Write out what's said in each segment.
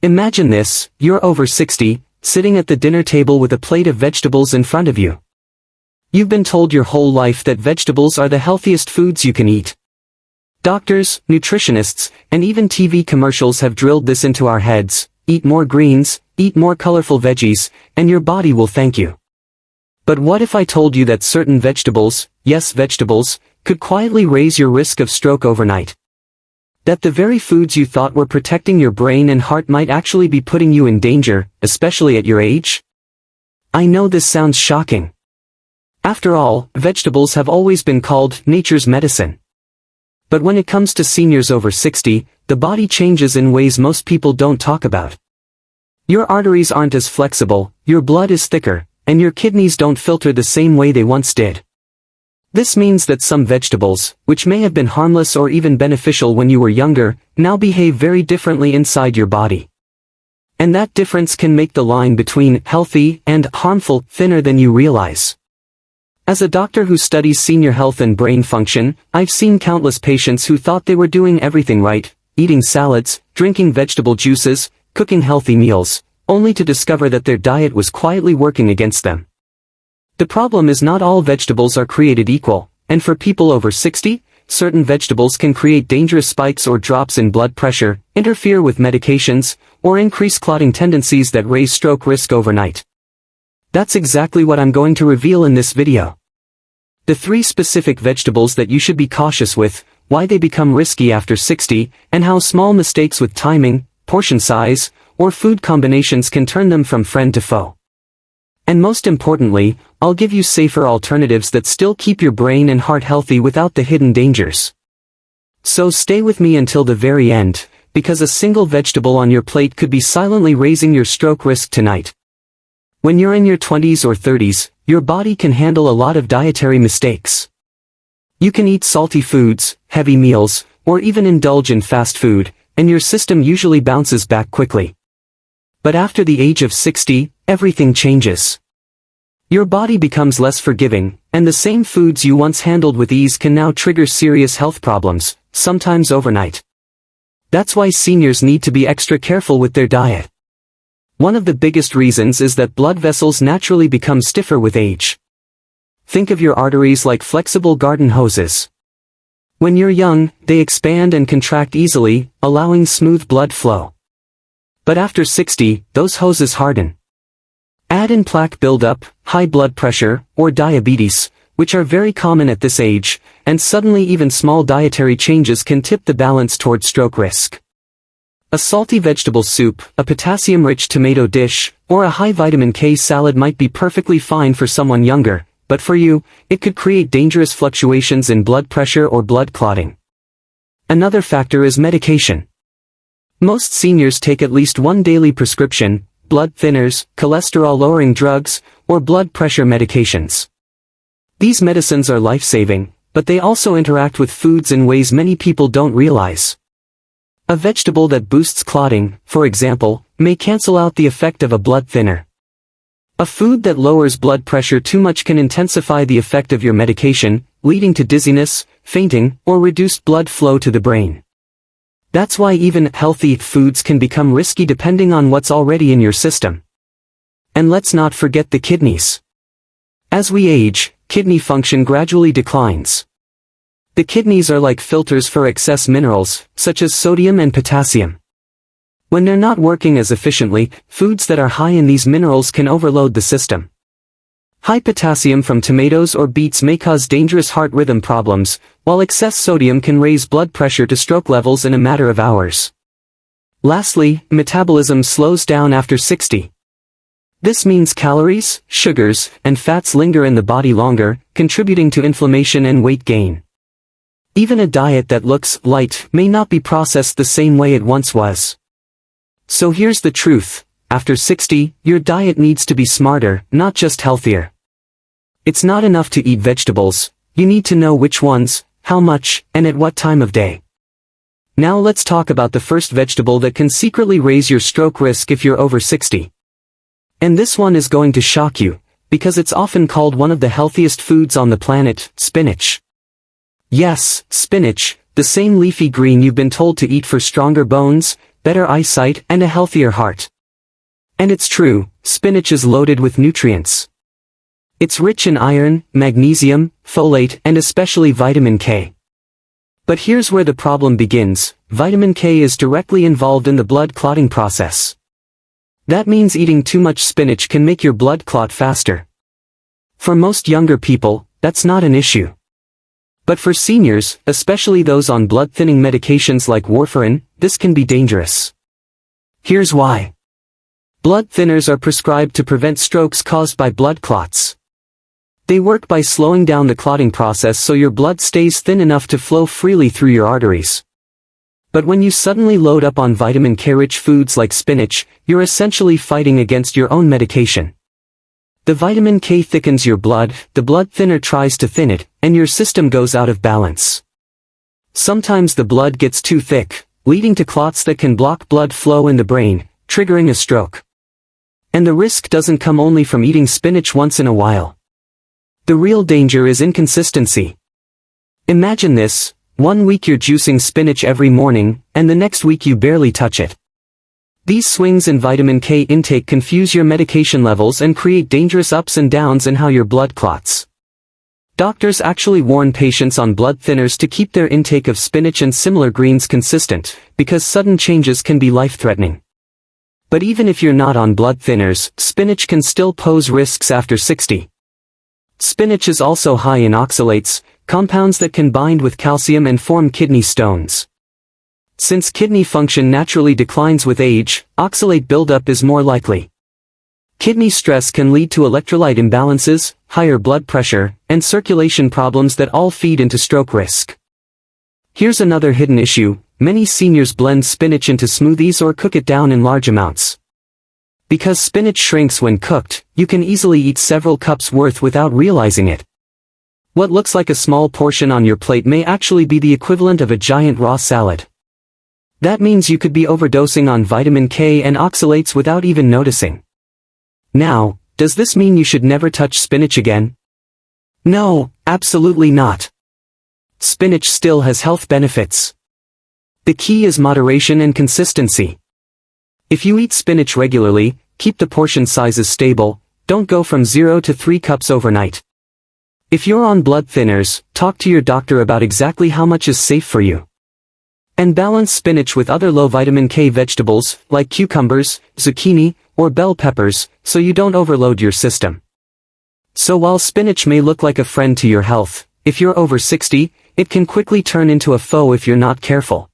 Imagine this: you're over 60, sitting at the dinner table with a plate of vegetables in front of you. You've been told your whole life that vegetables are the healthiest foods you can eat. Doctors, nutritionists, and even TV commercials have drilled this into our heads: eat more greens, eat more colorful veggies, and your body will thank you. But what if I told you that certain vegetables, yes, vegetables, could quietly raise your risk of stroke overnight? That the very foods you thought were protecting your brain and heart might actually be putting you in danger, especially at your age? I know this sounds shocking. After all, vegetables have always been called nature's medicine. But when it comes to seniors over 60, the body changes in ways most people don't talk about. Your arteries aren't as flexible, your blood is thicker, and your kidneys don't filter the same way they once did. This means that some vegetables, which may have been harmless or even beneficial when you were younger, now behave very differently inside your body. And that difference can make the line between healthy and harmful thinner than you realize. As a doctor who studies senior health and brain function, I've seen countless patients who thought they were doing everything right, eating salads, drinking vegetable juices, cooking healthy meals, only to discover that their diet was quietly working against them. The problem is not all vegetables are created equal, and for people over 60, certain vegetables can create dangerous spikes or drops in blood pressure, interfere with medications, or increase clotting tendencies that raise stroke risk overnight. That's exactly what I'm going to reveal in this video. The 3 specific vegetables that you should be cautious with, why they become risky after 60, and how small mistakes with timing, portion size, or food combinations can turn them from friend to foe. And most importantly, I'll give you safer alternatives that still keep your brain and heart healthy without the hidden dangers. So stay with me until the very end, because a single vegetable on your plate could be silently raising your stroke risk tonight. When you're in your 20s or 30s, your body can handle a lot of dietary mistakes. You can eat salty foods, heavy meals, or even indulge in fast food, and your system usually bounces back quickly. But after the age of 60, everything changes. Your body becomes less forgiving, and the same foods you once handled with ease can now trigger serious health problems, sometimes overnight. That's why seniors need to be extra careful with their diet. One of the biggest reasons is that blood vessels naturally become stiffer with age. Think of your arteries like flexible garden hoses. When you're young, they expand and contract easily, allowing smooth blood flow. But after 60, those hoses harden. Add in plaque buildup, high blood pressure, or diabetes, which are very common at this age, and suddenly even small dietary changes can tip the balance toward stroke risk. A salty vegetable soup, a potassium-rich tomato dish, or a high vitamin K salad might be perfectly fine for someone younger, but for you, it could create dangerous fluctuations in blood pressure or blood clotting. Another factor is medication. Most seniors take at least one daily prescription, blood thinners, cholesterol-lowering drugs, or blood pressure medications. These medicines are life-saving, but they also interact with foods in ways many people don't realize. A vegetable that boosts clotting, for example, may cancel out the effect of a blood thinner. A food that lowers blood pressure too much can intensify the effect of your medication, leading to dizziness, fainting, or reduced blood flow to the brain. That's why even healthy foods can become risky depending on what's already in your system. And let's not forget the kidneys. As we age, kidney function gradually declines. The kidneys are like filters for excess minerals, such as sodium and potassium. When they're not working as efficiently, foods that are high in these minerals can overload the system. High potassium from tomatoes or beets may cause dangerous heart rhythm problems, while excess sodium can raise blood pressure to stroke levels in a matter of hours. Lastly, metabolism slows down after 60. This means calories, sugars, and fats linger in the body longer, contributing to inflammation and weight gain. Even a diet that looks light may not be processed the same way it once was. So here's the truth: after 60, your diet needs to be smarter, not just healthier. It's not enough to eat vegetables, you need to know which ones, how much, and at what time of day. Now let's talk about the first vegetable that can secretly raise your stroke risk if you're over 60. And this one is going to shock you, because it's often called one of the healthiest foods on the planet: spinach. Yes, spinach, the same leafy green you've been told to eat for stronger bones, better eyesight, and a healthier heart. And it's true, spinach is loaded with nutrients. It's rich in iron, magnesium, folate, and especially vitamin K. But here's where the problem begins: vitamin K is directly involved in the blood clotting process. That means eating too much spinach can make your blood clot faster. For most younger people, that's not an issue. But for seniors, especially those on blood-thinning medications like warfarin, this can be dangerous. Here's why. Blood thinners are prescribed to prevent strokes caused by blood clots. They work by slowing down the clotting process so your blood stays thin enough to flow freely through your arteries. But when you suddenly load up on vitamin K-rich foods like spinach, you're essentially fighting against your own medication. The vitamin K thickens your blood, the blood thinner tries to thin it, and your system goes out of balance. Sometimes the blood gets too thick, leading to clots that can block blood flow in the brain, triggering a stroke. And the risk doesn't come only from eating spinach once in a while. The real danger is inconsistency. Imagine this: 1 week you're juicing spinach every morning, and the next week you barely touch it. These swings in vitamin K intake confuse your medication levels and create dangerous ups and downs in how your blood clots. Doctors actually warn patients on blood thinners to keep their intake of spinach and similar greens consistent, because sudden changes can be life-threatening. But even if you're not on blood thinners, spinach can still pose risks after 60. Spinach is also high in oxalates, compounds that can bind with calcium and form kidney stones. Since kidney function naturally declines with age, oxalate buildup is more likely. Kidney stress can lead to electrolyte imbalances, higher blood pressure, and circulation problems that all feed into stroke risk. Here's another hidden issue: many seniors blend spinach into smoothies or cook it down in large amounts. Because spinach shrinks when cooked, you can easily eat several cups worth without realizing it. What looks like a small portion on your plate may actually be the equivalent of a giant raw salad. That means you could be overdosing on vitamin K and oxalates without even noticing. Now, does this mean you should never touch spinach again? No, absolutely not. Spinach still has health benefits. The key is moderation and consistency. If you eat spinach regularly, keep the portion sizes stable, don't go from 0 to 3 cups overnight. If you're on blood thinners, talk to your doctor about exactly how much is safe for you. And balance spinach with other low vitamin K vegetables, like cucumbers, zucchini, or bell peppers, so you don't overload your system. So while spinach may look like a friend to your health, if you're over 60, it can quickly turn into a foe if you're not careful.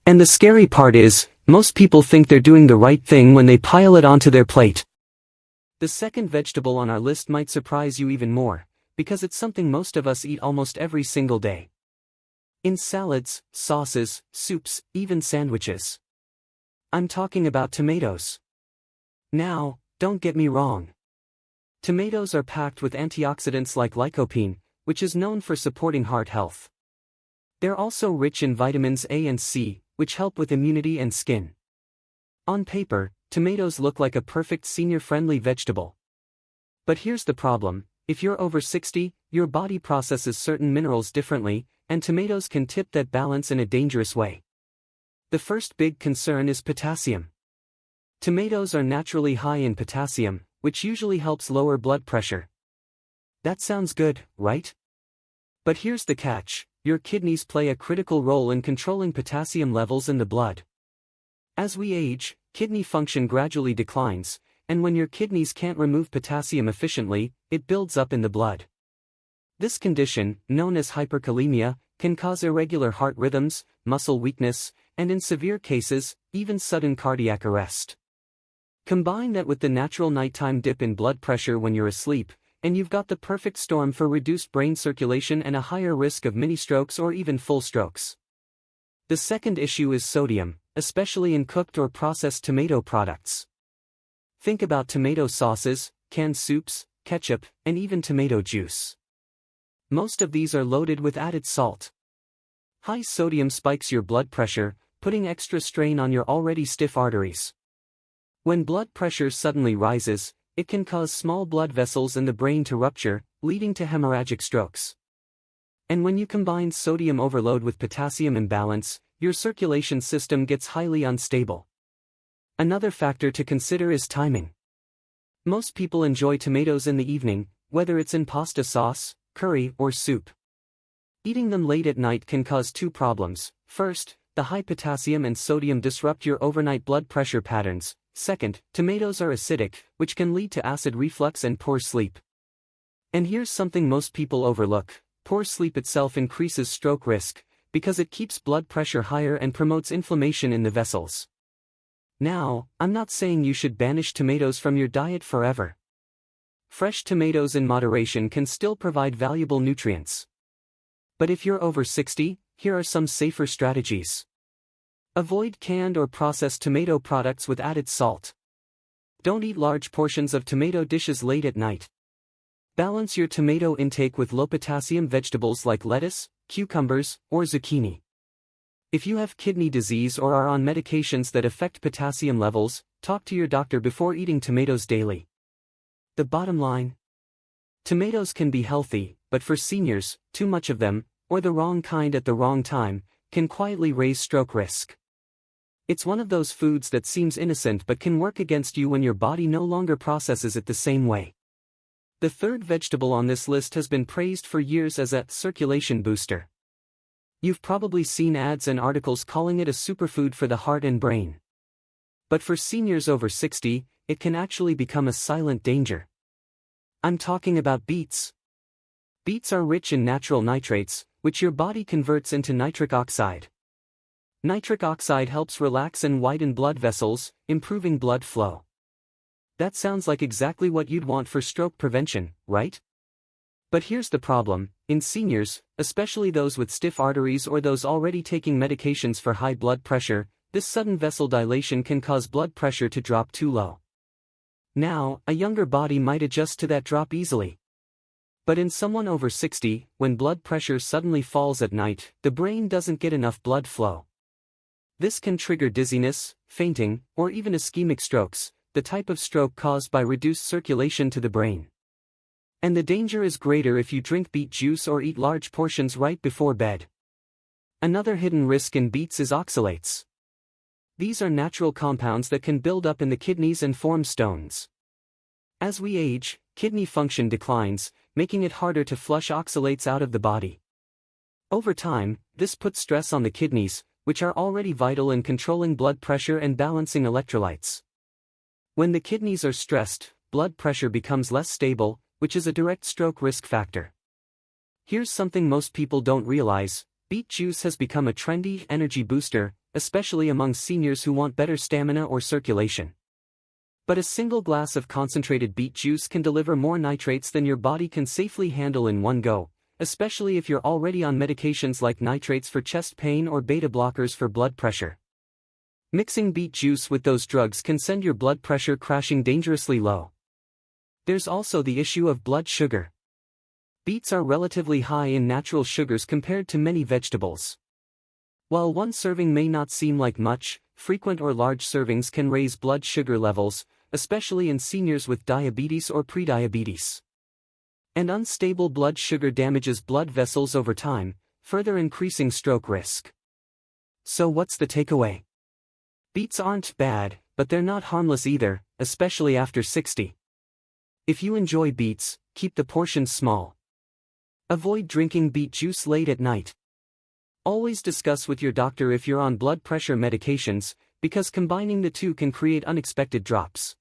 And the scary part is, most people think they're doing the right thing when they pile it onto their plate. The second vegetable on our list might surprise you even more, because it's something most of us eat almost every single day. In salads, sauces, soups, even sandwiches. I'm talking about tomatoes. Now, don't get me wrong. Tomatoes are packed with antioxidants like lycopene, which is known for supporting heart health. They're also rich in vitamins A and C, which help with immunity and skin. On paper, tomatoes look like a perfect senior-friendly vegetable. But here's the problem: if you're over 60, your body processes certain minerals differently, and tomatoes can tip that balance in a dangerous way. The first big concern is potassium. Tomatoes are naturally high in potassium, which usually helps lower blood pressure. That sounds good, right? But here's the catch: your kidneys play a critical role in controlling potassium levels in the blood. As we age, kidney function gradually declines, and when your kidneys can't remove potassium efficiently, it builds up in the blood. This condition, known as hyperkalemia, can cause irregular heart rhythms, muscle weakness, and in severe cases, even sudden cardiac arrest. Combine that with the natural nighttime dip in blood pressure when you're asleep, and you've got the perfect storm for reduced brain circulation and a higher risk of mini-strokes or even full strokes. The second issue is sodium, especially in cooked or processed tomato products. Think about tomato sauces, canned soups, ketchup, and even tomato juice. Most of these are loaded with added salt. High sodium spikes your blood pressure, putting extra strain on your already stiff arteries. When blood pressure suddenly rises, it can cause small blood vessels in the brain to rupture, leading to hemorrhagic strokes. And when you combine sodium overload with potassium imbalance, your circulation system gets highly unstable. Another factor to consider is timing. Most people enjoy tomatoes in the evening, whether it's in pasta sauce, curry, or soup. Eating them late at night can cause two problems. First, the high potassium and sodium disrupt your overnight blood pressure patterns. Second, tomatoes are acidic, which can lead to acid reflux and poor sleep. And here's something most people overlook: poor sleep itself increases stroke risk, because it keeps blood pressure higher and promotes inflammation in the vessels. Now, I'm not saying you should banish tomatoes from your diet forever. Fresh tomatoes in moderation can still provide valuable nutrients. But if you're over 60, here are some safer strategies. Avoid canned or processed tomato products with added salt. Don't eat large portions of tomato dishes late at night. Balance your tomato intake with low-potassium vegetables like lettuce, cucumbers, or zucchini. If you have kidney disease or are on medications that affect potassium levels, talk to your doctor before eating tomatoes daily. The bottom line: tomatoes can be healthy, but for seniors, too much of them, or the wrong kind at the wrong time, can quietly raise stroke risk. It's one of those foods that seems innocent but can work against you when your body no longer processes it the same way. The third vegetable on this list has been praised for years as a circulation booster. You've probably seen ads and articles calling it a superfood for the heart and brain. But for seniors over 60, it can actually become a silent danger. I'm talking about beets. Beets are rich in natural nitrates, which your body converts into nitric oxide. Nitric oxide helps relax and widen blood vessels, improving blood flow. That sounds like exactly what you'd want for stroke prevention, right? But here's the problem: in seniors, especially those with stiff arteries or those already taking medications for high blood pressure, this sudden vessel dilation can cause blood pressure to drop too low. Now, a younger body might adjust to that drop easily. But in someone over 60, when blood pressure suddenly falls at night, the brain doesn't get enough blood flow. This can trigger dizziness, fainting, or even ischemic strokes, the type of stroke caused by reduced circulation to the brain. And the danger is greater if you drink beet juice or eat large portions right before bed. Another hidden risk in beets is oxalates. These are natural compounds that can build up in the kidneys and form stones. As we age, kidney function declines, making it harder to flush oxalates out of the body. Over time, this puts stress on the kidneys, which are already vital in controlling blood pressure and balancing electrolytes. When the kidneys are stressed, blood pressure becomes less stable, which is a direct stroke risk factor. Here's something most people don't realize: beet juice has become a trendy energy booster, especially among seniors who want better stamina or circulation. But a single glass of concentrated beet juice can deliver more nitrates than your body can safely handle in one go, especially if you're already on medications like nitrates for chest pain or beta blockers for blood pressure. Mixing beet juice with those drugs can send your blood pressure crashing dangerously low. There's also the issue of blood sugar. Beets are relatively high in natural sugars compared to many vegetables. While one serving may not seem like much, frequent or large servings can raise blood sugar levels, especially in seniors with diabetes or prediabetes. And unstable blood sugar damages blood vessels over time, further increasing stroke risk. So what's the takeaway? Beets aren't bad, but they're not harmless either, especially after 60. If you enjoy beets, keep the portions small. Avoid drinking beet juice late at night. Always discuss with your doctor if you're on blood pressure medications, because combining the two can create unexpected drops.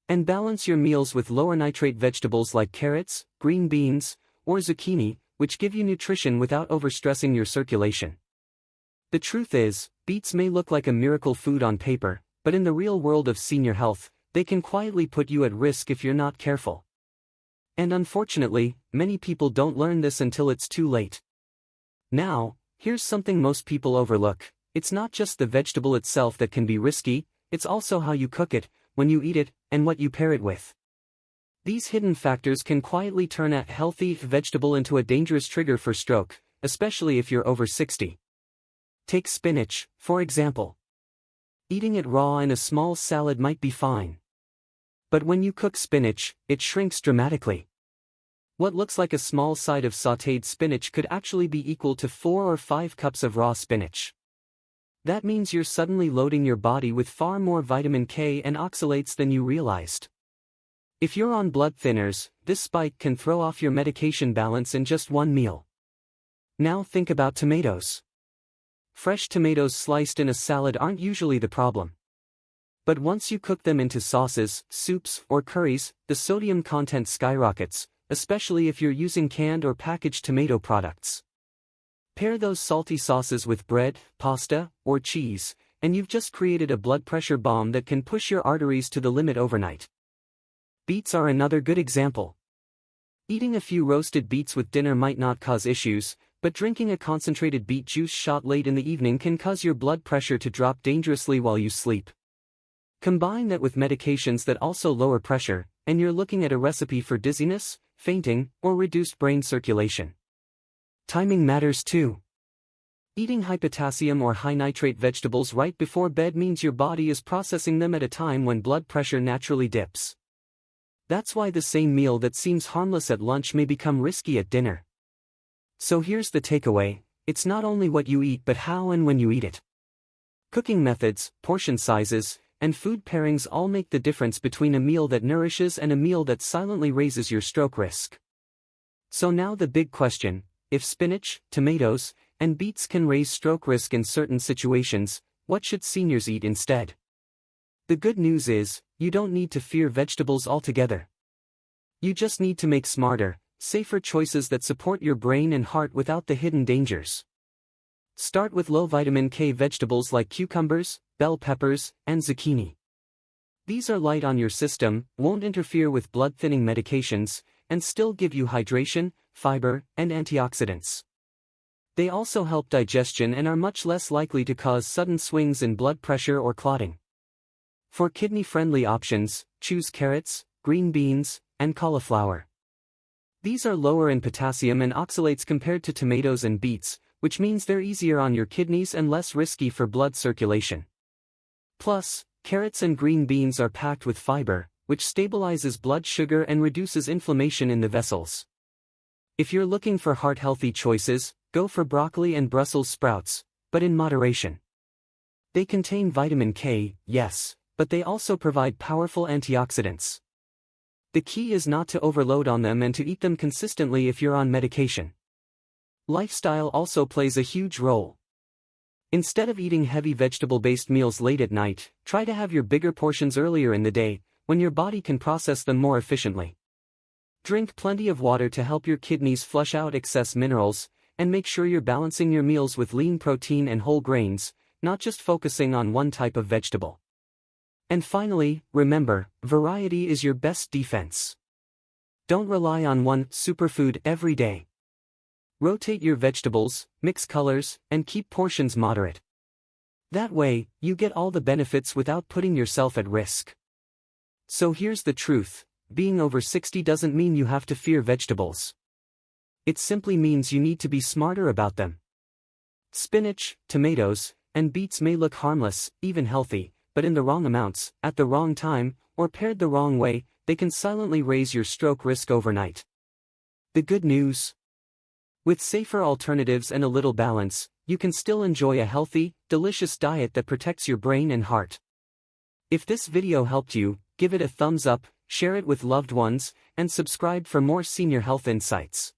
And balance your meals with lower nitrate vegetables like carrots, green beans, or zucchini, which give you nutrition without overstressing your circulation. The truth is, beets may look like a miracle food on paper, but in the real world of senior health, they can quietly put you at risk if you're not careful. And unfortunately, many people don't learn this until it's too late. Now, here's something most people overlook: it's not just the vegetable itself that can be risky, it's also how you cook it, when you eat it, and what you pair it with. These hidden factors can quietly turn a healthy vegetable into a dangerous trigger for stroke, especially if you're over 60. Take spinach, for example. Eating it raw in a small salad might be fine. But when you cook spinach, it shrinks dramatically. What looks like a small side of sautéed spinach could actually be equal to 4 or 5 cups of raw spinach. That means you're suddenly loading your body with far more vitamin K and oxalates than you realized. If you're on blood thinners, this spike can throw off your medication balance in just one meal. Now think about tomatoes. Fresh tomatoes sliced in a salad aren't usually the problem. But once you cook them into sauces, soups, or curries, the sodium content skyrockets, especially if you're using canned or packaged tomato products. Pair those salty sauces with bread, pasta, or cheese, and you've just created a blood pressure bomb that can push your arteries to the limit overnight. Beets are another good example. Eating a few roasted beets with dinner might not cause issues, but drinking a concentrated beet juice shot late in the evening can cause your blood pressure to drop dangerously while you sleep. Combine that with medications that also lower pressure, and you're looking at a recipe for dizziness, fainting, or reduced brain circulation. Timing matters too. Eating high potassium or high nitrate vegetables right before bed means your body is processing them at a time when blood pressure naturally dips. That's why the same meal that seems harmless at lunch may become risky at dinner. So here's the takeaway: it's not only what you eat but how and when you eat it. Cooking methods, portion sizes, and food pairings all make the difference between a meal that nourishes and a meal that silently raises your stroke risk. So now the big question: if spinach, tomatoes, and beets can raise stroke risk in certain situations, what should seniors eat instead? The good news is, you don't need to fear vegetables altogether. You just need to make smarter, safer choices that support your brain and heart without the hidden dangers. Start with low vitamin K vegetables like cucumbers, bell peppers, and zucchini. These are light on your system, won't interfere with blood-thinning medications, and still give you hydration, fiber, and antioxidants. They also help digestion and are much less likely to cause sudden swings in blood pressure or clotting. For kidney-friendly options, choose carrots, green beans, and cauliflower. These are lower in potassium and oxalates compared to tomatoes and beets, which means they're easier on your kidneys and less risky for blood circulation. Plus, carrots and green beans are packed with fiber, which stabilizes blood sugar and reduces inflammation in the vessels. If you're looking for heart-healthy choices, go for broccoli and Brussels sprouts, but in moderation. They contain vitamin K, yes, but they also provide powerful antioxidants. The key is not to overload on them and to eat them consistently if you're on medication. Lifestyle also plays a huge role. Instead of eating heavy vegetable-based meals late at night, try to have your bigger portions earlier in the day, when your body can process them more efficiently. Drink plenty of water to help your kidneys flush out excess minerals, and make sure you're balancing your meals with lean protein and whole grains, not just focusing on one type of vegetable. And finally, remember, variety is your best defense. Don't rely on one superfood every day. Rotate your vegetables, mix colors, and keep portions moderate. That way, you get all the benefits without putting yourself at risk. So here's the truth: being over 60 doesn't mean you have to fear vegetables. It simply means you need to be smarter about them. Spinach, tomatoes, and beets may look harmless, even healthy, but in the wrong amounts, at the wrong time, or paired the wrong way, they can silently raise your stroke risk overnight. The good news? With safer alternatives and a little balance, you can still enjoy a healthy, delicious diet that protects your brain and heart. If this video helped you, give it a thumbs up, share it with loved ones, and subscribe for more senior health insights.